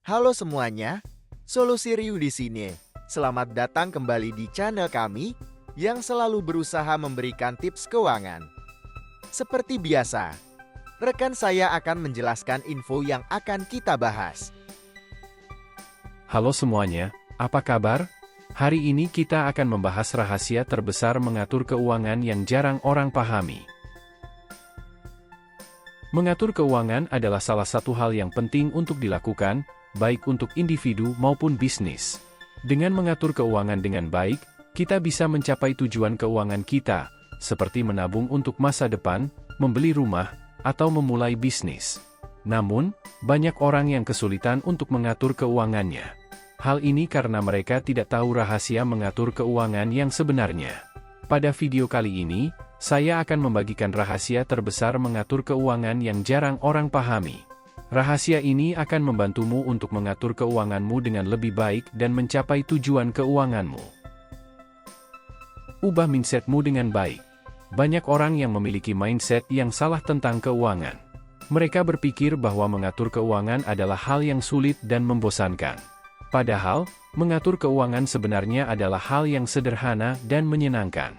Halo semuanya, Solusi Ryu di sini. Selamat datang kembali di channel kami yang selalu berusaha memberikan tips keuangan. Seperti biasa, rekan saya akan menjelaskan info yang akan kita bahas. Halo semuanya, apa kabar? Hari ini kita akan membahas rahasia terbesar mengatur keuangan yang jarang orang pahami. Mengatur keuangan adalah salah satu hal yang penting untuk dilakukan, baik untuk individu maupun bisnis. Dengan mengatur keuangan dengan baik, kita bisa mencapai tujuan keuangan kita, seperti menabung untuk masa depan, membeli rumah, atau memulai bisnis. Namun, banyak orang yang kesulitan untuk mengatur keuangannya. Hal ini karena mereka tidak tahu rahasia mengatur keuangan yang sebenarnya. Pada video kali ini, saya akan membagikan rahasia terbesar mengatur keuangan yang jarang orang pahami. Rahasia ini akan membantumu untuk mengatur keuanganmu dengan lebih baik dan mencapai tujuan keuanganmu. Ubah mindsetmu dengan baik. Banyak orang yang memiliki mindset yang salah tentang keuangan. Mereka berpikir bahwa mengatur keuangan adalah hal yang sulit dan membosankan. Padahal, mengatur keuangan sebenarnya adalah hal yang sederhana dan menyenangkan.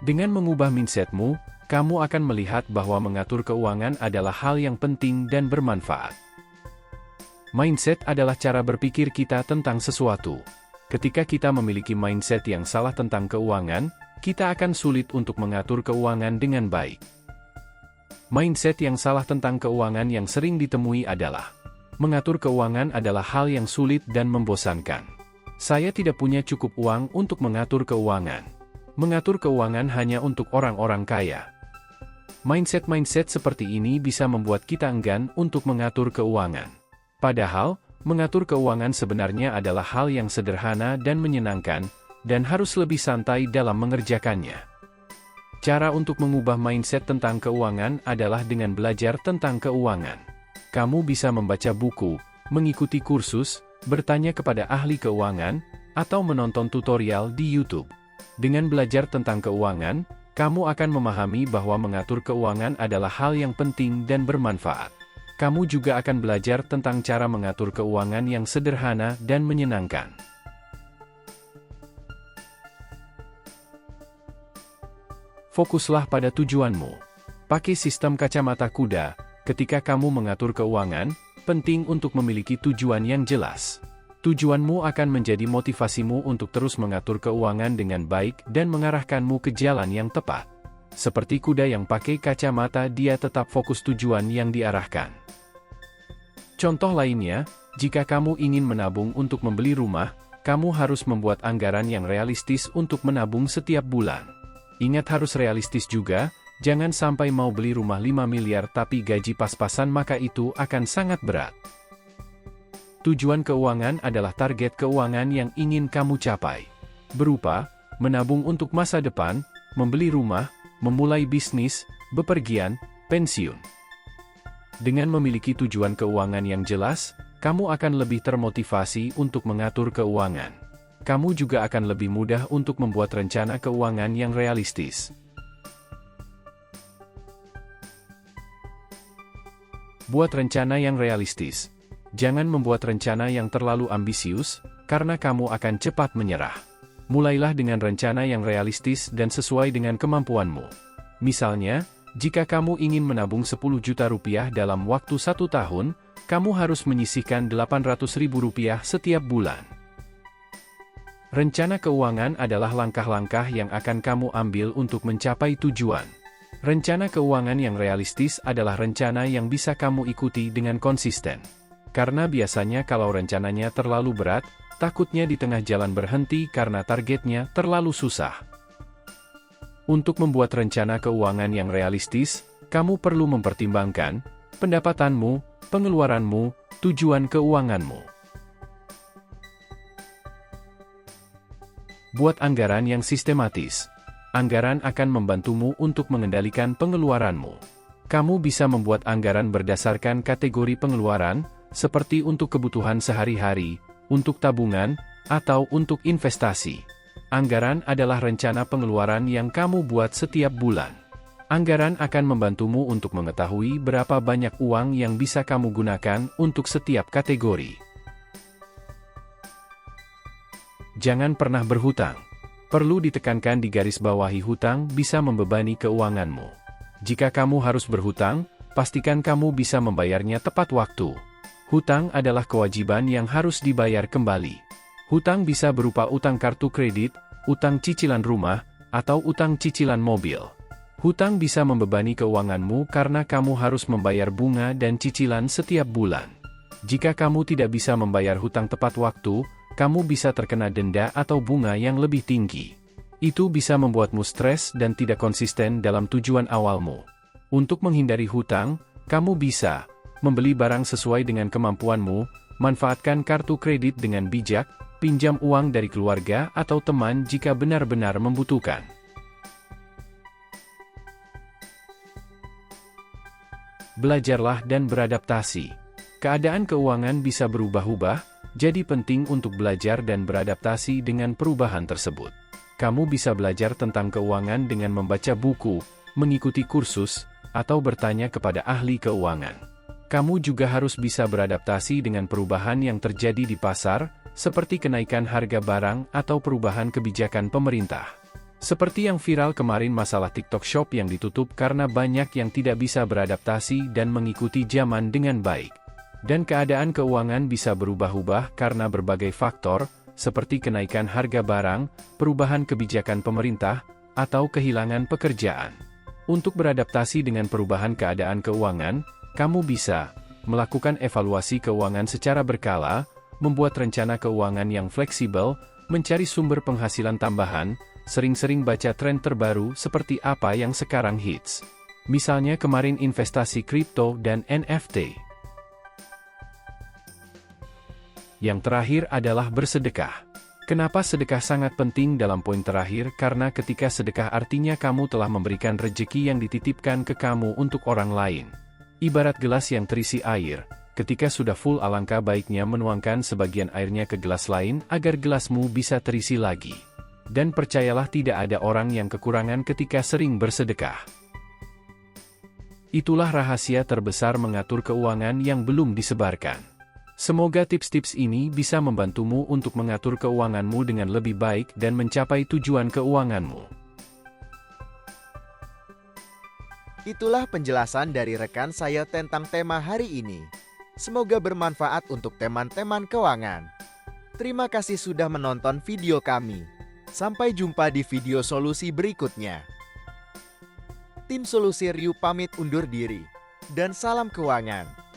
Dengan mengubah mindsetmu, kamu akan melihat bahwa mengatur keuangan adalah hal yang penting dan bermanfaat. Mindset adalah cara berpikir kita tentang sesuatu. Ketika kita memiliki mindset yang salah tentang keuangan, kita akan sulit untuk mengatur keuangan dengan baik. Mindset yang salah tentang keuangan yang sering ditemui adalah, mengatur keuangan adalah hal yang sulit dan membosankan. Saya tidak punya cukup uang untuk mengatur keuangan. Mengatur keuangan hanya untuk orang-orang kaya. Mindset seperti ini bisa membuat kita enggan untuk mengatur keuangan. Padahal, mengatur keuangan sebenarnya adalah hal yang sederhana dan menyenangkan, dan harus lebih santai dalam mengerjakannya. Cara untuk mengubah mindset tentang keuangan adalah dengan belajar tentang keuangan. Kamu bisa membaca buku, mengikuti kursus, bertanya kepada ahli keuangan, atau menonton tutorial di YouTube. Dengan belajar tentang keuangan, kamu akan memahami bahwa mengatur keuangan adalah hal yang penting dan bermanfaat. Kamu juga akan belajar tentang cara mengatur keuangan yang sederhana dan menyenangkan. Fokuslah pada tujuanmu. Pakai sistem kacamata kuda. Ketika kamu mengatur keuangan, penting untuk memiliki tujuan yang jelas. Tujuanmu akan menjadi motivasimu untuk terus mengatur keuangan dengan baik dan mengarahkanmu ke jalan yang tepat. Seperti kuda yang pakai kacamata, dia tetap fokus tujuan yang diarahkan. Contoh lainnya, jika kamu ingin menabung untuk membeli rumah, kamu harus membuat anggaran yang realistis untuk menabung setiap bulan. Ingat, harus realistis juga, jangan sampai mau beli rumah 5 miliar tapi gaji pas-pasan, maka itu akan sangat berat. Tujuan keuangan adalah target keuangan yang ingin kamu capai. Berupa, menabung untuk masa depan, membeli rumah, memulai bisnis, bepergian, pensiun. Dengan memiliki tujuan keuangan yang jelas, kamu akan lebih termotivasi untuk mengatur keuangan. Kamu juga akan lebih mudah untuk membuat rencana keuangan yang realistis. Buat rencana yang realistis. Jangan membuat rencana yang terlalu ambisius, karena kamu akan cepat menyerah. Mulailah dengan rencana yang realistis dan sesuai dengan kemampuanmu. Misalnya, jika kamu ingin menabung 10 juta rupiah dalam waktu 1 tahun, kamu harus menyisihkan 800 ribu rupiah setiap bulan. Rencana keuangan adalah langkah-langkah yang akan kamu ambil untuk mencapai tujuan. Rencana keuangan yang realistis adalah rencana yang bisa kamu ikuti dengan konsisten. Karena biasanya kalau rencananya terlalu berat, takutnya di tengah jalan berhenti karena targetnya terlalu susah. Untuk membuat rencana keuangan yang realistis, kamu perlu mempertimbangkan pendapatanmu, pengeluaranmu, tujuan keuanganmu. Buat anggaran yang sistematis. Anggaran akan membantumu untuk mengendalikan pengeluaranmu. Kamu bisa membuat anggaran berdasarkan kategori pengeluaran, seperti untuk kebutuhan sehari-hari, untuk tabungan, atau untuk investasi. Anggaran adalah rencana pengeluaran yang kamu buat setiap bulan. Anggaran akan membantumu untuk mengetahui berapa banyak uang yang bisa kamu gunakan untuk setiap kategori. Jangan pernah berhutang. Perlu ditekankan di garis bawahi, hutang bisa membebani keuanganmu. Jika kamu harus berhutang, pastikan kamu bisa membayarnya tepat waktu. Hutang adalah kewajiban yang harus dibayar kembali. Hutang bisa berupa utang kartu kredit, utang cicilan rumah, atau utang cicilan mobil. Hutang bisa membebani keuanganmu karena kamu harus membayar bunga dan cicilan setiap bulan. Jika kamu tidak bisa membayar hutang tepat waktu, kamu bisa terkena denda atau bunga yang lebih tinggi. Itu bisa membuatmu stres dan tidak konsisten dalam tujuan awalmu. Untuk menghindari hutang, kamu bisa membeli barang sesuai dengan kemampuanmu, manfaatkan kartu kredit dengan bijak, pinjam uang dari keluarga atau teman jika benar-benar membutuhkan. Belajarlah dan beradaptasi. Keadaan keuangan bisa berubah-ubah, jadi penting untuk belajar dan beradaptasi dengan perubahan tersebut. Kamu bisa belajar tentang keuangan dengan membaca buku, mengikuti kursus, atau bertanya kepada ahli keuangan. Kamu juga harus bisa beradaptasi dengan perubahan yang terjadi di pasar, seperti kenaikan harga barang atau perubahan kebijakan pemerintah. Seperti yang viral kemarin, masalah TikTok Shop yang ditutup karena banyak yang tidak bisa beradaptasi dan mengikuti zaman dengan baik. Dan keadaan keuangan bisa berubah-ubah karena berbagai faktor, seperti kenaikan harga barang, perubahan kebijakan pemerintah, atau kehilangan pekerjaan. Untuk beradaptasi dengan perubahan keadaan keuangan, kamu bisa melakukan evaluasi keuangan secara berkala, membuat rencana keuangan yang fleksibel, mencari sumber penghasilan tambahan, sering-sering baca tren terbaru seperti apa yang sekarang hits. Misalnya kemarin investasi kripto dan NFT. Yang terakhir adalah bersedekah. Kenapa sedekah sangat penting dalam poin terakhir? Karena ketika sedekah artinya kamu telah memberikan rejeki yang dititipkan ke kamu untuk orang lain. Ibarat gelas yang terisi air, ketika sudah full alangkah baiknya menuangkan sebagian airnya ke gelas lain agar gelasmu bisa terisi lagi. Dan percayalah, tidak ada orang yang kekurangan ketika sering bersedekah. Itulah rahasia terbesar mengatur keuangan yang belum disebarkan. Semoga tips-tips ini bisa membantumu untuk mengatur keuanganmu dengan lebih baik dan mencapai tujuan keuanganmu. Itulah penjelasan dari rekan saya tentang tema hari ini. Semoga bermanfaat untuk teman-teman keuangan. Terima kasih sudah menonton video kami. Sampai jumpa di video solusi berikutnya. Tim Solusi Ryu pamit undur diri. Dan salam keuangan.